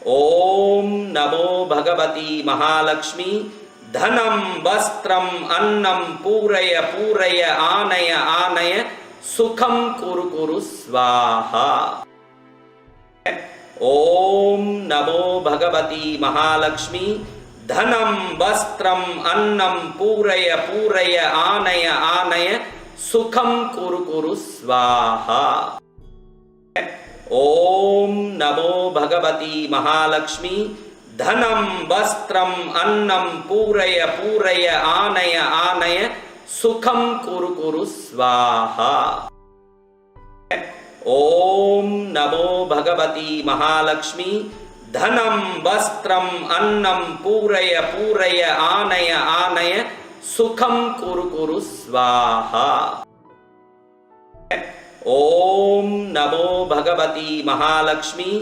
ओम नमो भगवती महालक्ष्मी धनं वस्त्रं अन्नं पूरय पूरय आनय आनय सुखं कुरु कुरु स्वाहा। ओम नमो भगवती महालक्ष्मी धनं वस्त्रं अन्नं पूरय पूरय आनय आनय सुखं कुरु कुरु स्वाहा। ओम नमो भगवती महालक्ष्मी धनं वस्त्रं अन्नं पूरय पूरय आनय आनय सुखं कुरु कुरु स्वाहा। ओम नमो भगवती महालक्ष्मी धनं वस्त्रं अन्नं पूरय पूरय आनय आनय सुखं कुरु कुरु स्वाहा। ओम नमो भगवती महालक्ष्मी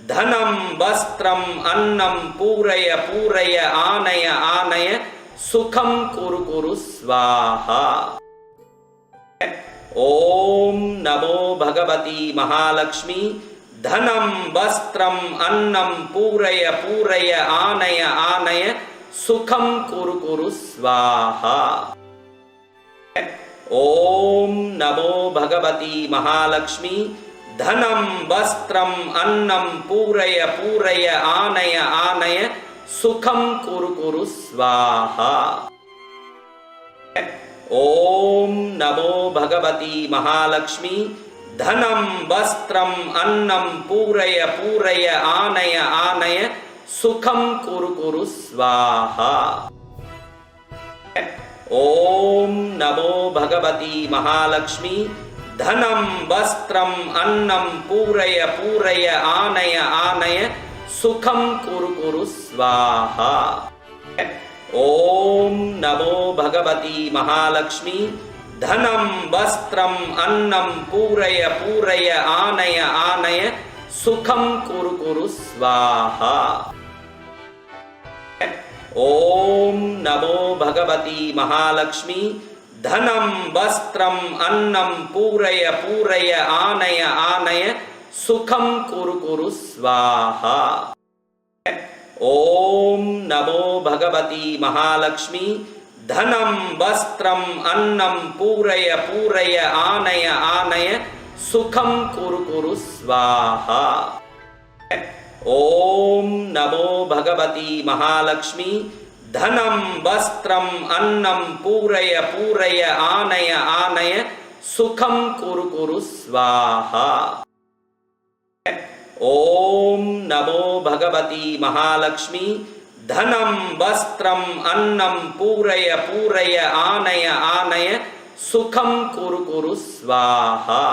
धनं वस्त्रं अन्नं पूरय पूरय आनय आनय सुखं कुरु कुरु स्वाहा। ओम नमो भगवती महालक्ष्मी धनं वस्त्रं अन्नं पूरय पूरय आनय आनय सुखं कुरु कुरु स्वाहा। ओम नमो भगवती महालक्ष्मी धनं वस्त्रं अन्नं पूरय पूरय आनय आनय सुखं कुरु कुरु स्वाहा। ओम नमो भगवती महालक्ष्मी धनं वस्त्रं अन्नं पूरय पूरय आनय आनय सुखं कुरु कुरु स्वाहा। ओम नमो भगवती महालक्ष्मी धनं वस्त्रं अन्नं पूरय पूरय आनय आनय सुखं कुरु कुरु स्वाहा। ओम नमो भगवती महालक्ष्मी धनं वस्त्रं अन्नं पूरय पूरय आनय आनय सुखं कुरु कुरु स्वाहा। ओम नमो भगवती महालक्ष्मी धनं वस्त्रं अन्नं पूरय पूरय आनय आनय सुखं कुरु कुरु स्वाहा। ओम नमो भगवती महालक्ष्मी धनं वस्त्रं अन्नं पूरय पूरय आनय आनय सुखं कुरु कुरु स्वाहा। ओम नमो भगवती महालक्ष्मी धनं वस्त्रं अन्नं पूरय पूरय आनय आनय सुखं कुरु कुरु स्वाहा। ओम नमो भगवती महालक्ष्मी धनं वस्त्रं अन्नं पूरय पूरय आनय आनय सुखं कुरु कुरु स्वाहा।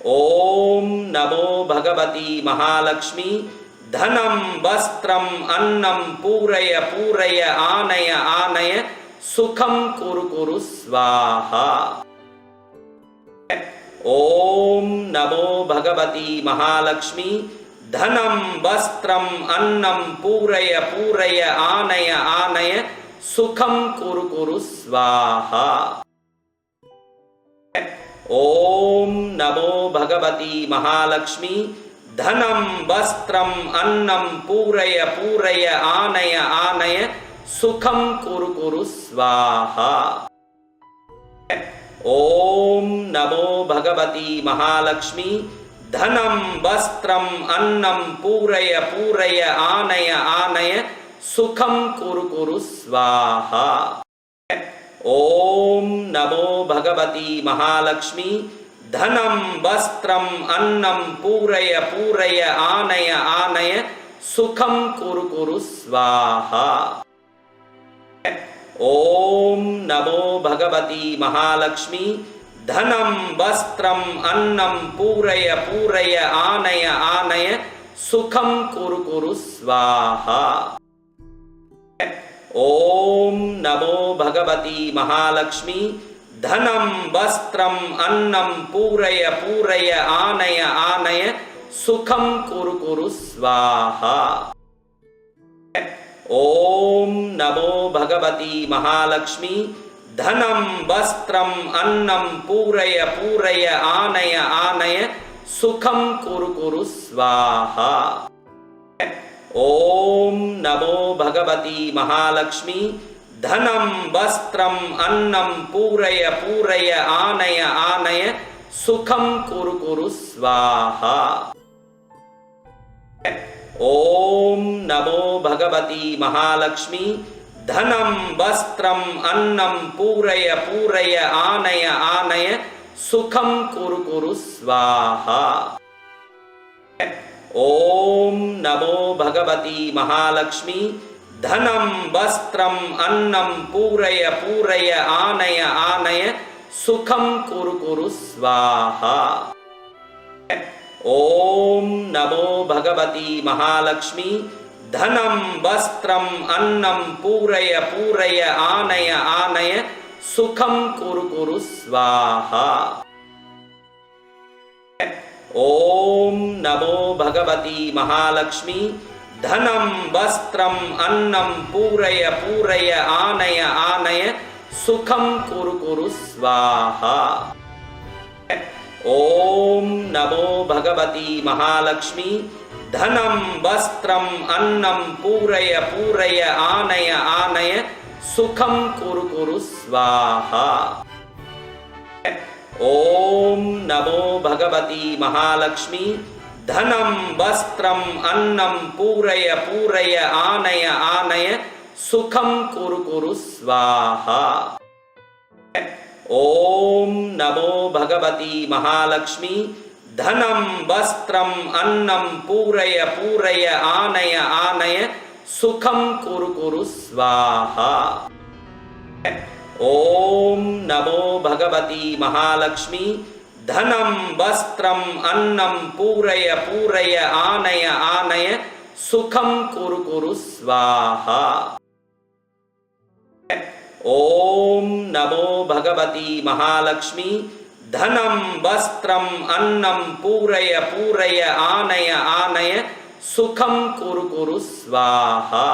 ओम नमो भगवती महालक्ष्मी धनं वस्त्रं अन्नं पूरय पूरय आनय आनय सुखं कुरु कुरु स्वाहा। ओम नमो भगवती महालक्ष्मी धनं वस्त्रं अन्नं पूरय पूरय आनय आनय सुखं कुरु कुरु स्वाहा। ओम नमो भगवती महालक्ष्मी धनं वस्त्रं अन्नं पूरय पूरय आनय आनय सुखं कुरु कुरु स्वाहा। ओम नमो भगवती महालक्ष्मी धनं वस्त्रं अन्नं पूरय पूरय आनय आनय सुखं कुरु कुरु स्वाहा। ओम नमो भगवती महालक्ष्मी धनं वस्त्रं अन्नं पूरय पूरय आनय आनय सुखं कुरु कुरु स्वाहा। ओम नमो भगवती महालक्ष्मी धनं वस्त्रं अन्नं पूरय पूरय आनय आनय सुखं कुरु कुरु स्वाहा। ओम नमो भगवती महालक्ष्मी धनं वस्त्रं अन्नं पूरय पूरय आनय आनय सुखं कुरु कुरु स्वाहा। ओम नमो भगवती महालक्ष्मी धनं वस्त्रं अन्नं पूरय पूरय आनय आनय सुखं कुरु कुरु स्वाहा। ओम नमो भगवती महालक्ष्मी धनं वस्त्रं अन्नं पूरय पूरय आनय आनय सुखं कुरु कुरु स्वाहा। ओम नमो भगवती महालक्ष्मी धनं वस्त्रं अन्नं पूरय पूरय आनय आनय सुखं कुरु कुरु स्वाहा। ओम नमो भगवती महालक्ष्मी धनं वस्त्रं अन्नं पूरय पूरय आनय आनय सुखं कुरु कुरु स्वाहा। ओम नमो भगवती महालक्ष्मी धनं वस्त्रं अन्नं पूरय पूरय आनय आनय सुखं कुरु कुरु स्वाहा। ओम नमो भगवती महालक्ष्मी धनं वस्त्रं अन्नं पूरय पूरय आनय आनय सुखं कुरु कुरु स्वाहा। ओम नमो भगवती महालक्ष्मी धनं वस्त्रं अन्नं पूरय पूरय आनय आनय सुखं कुरु कुरु स्वाहा। ओम नमो भगवती महालक्ष्मी धनं वस्त्रं अन्नं पूरय पूरय आनय आनय सुखं कुरु कुरु स्वाहा। ओम नमो भगवती महालक्ष्मी धनं वस्त्रं अन्नं पूरय पूरय आनय आनय सुखं कुरु कुरु स्वाहा। ओम नमो भगवती महालक्ष्मी धनं वस्त्रं अन्नं पूरय पूरय आनय आनय सुखं कुरु कुरु स्वाहा। ओम नमो भगवती महालक्ष्मी धनं वस्त्रं अन्नं पूरय पूरय आनय आनय सुखं कुरु कुरु स्वाहा।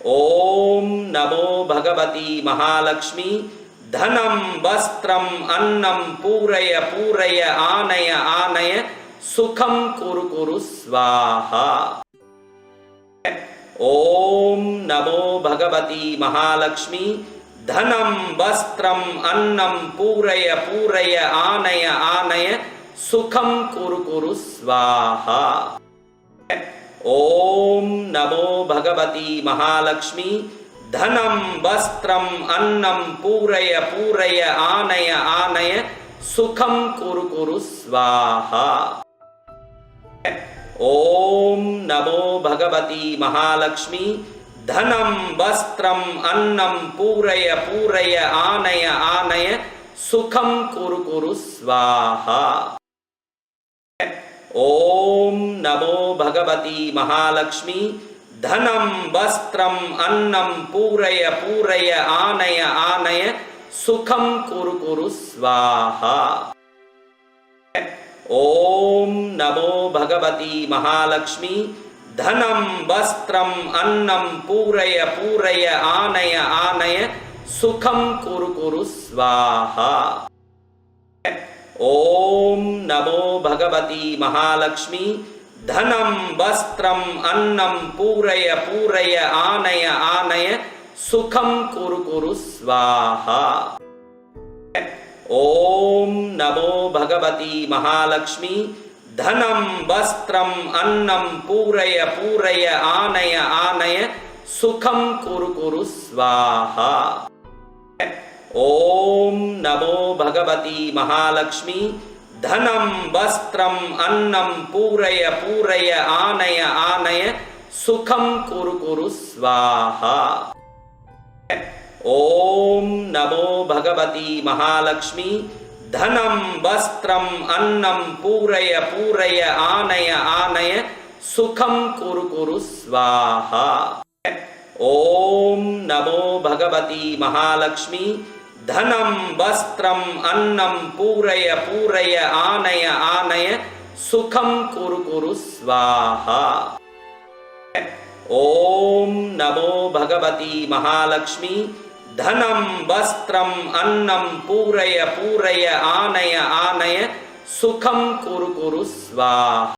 ओम नमो भगवती महालक्ष्मी धनं वस्त्रं अन्नं पूरय पूरय आनय आनय सुखं कुरु कुरु स्वाहा। ओम नमो भगवती महालक्ष्मी धनं वस्त्रं अन्नं पूरय पूरय आनय आनय सुखं कुरु कुरु स्वाहा। ओम नमो भगवती महालक्ष्मी धनं वस्त्रं अन्नं पूरय पूरय आनय आनय सुखं कुरु कुरु स्वाहा। ओम नमो भगवती महालक्ष्मी धनं वस्त्रं अन्नं पूरय पूरय आनय आनय सुखं कुरु कुरु स्वाहा। ओम नमो भगवती महालक्ष्मी धनं वस्त्रं अन्नं पूरय पूरय आनय आनय सुखं कुरु कुरु स्वाहा। ओम नमो भगवती महालक्ष्मी धनं वस्त्रं अन्नं पूरय पूरय आनय आनय सुखं कुरु कुरु स्वाहा। ओम नमो भगवती महालक्ष्मी धनं वस्त्रं अन्नं पूरय पूरय आनय आनय सुखं कुरु कुरु स्वाहा। ओम नमो भगवती महालक्ष्मी धनं वस्त्रं अन्नं पूरय पूरय आनय आनय सुखं कुरु कुरु स्वाहा। ओम नमो भगवती महालक्ष्मी धनं वस्त्रं अन्नं पूरय पूरय आनय आनय सुखं कुरु कुरु स्वाहा। ओम नमो भगवती महालक्ष्मी धनं वस्त्रं अन्नं पूरय पूरय आनय आनय सुखं कुरु कुरु स्वाहा। ओम नमो भगवती महालक्ष्मी धनं वस्त्रं अन्नं पूरय पूरय आनय आनय सुखं कुरु कुरु स्वाहा। ओम नमो भगवती महालक्ष्मी धनं वस्त्रं अन्नं पूरय पूरय आनय आनय సుఖం కురు కురు స్వాహ.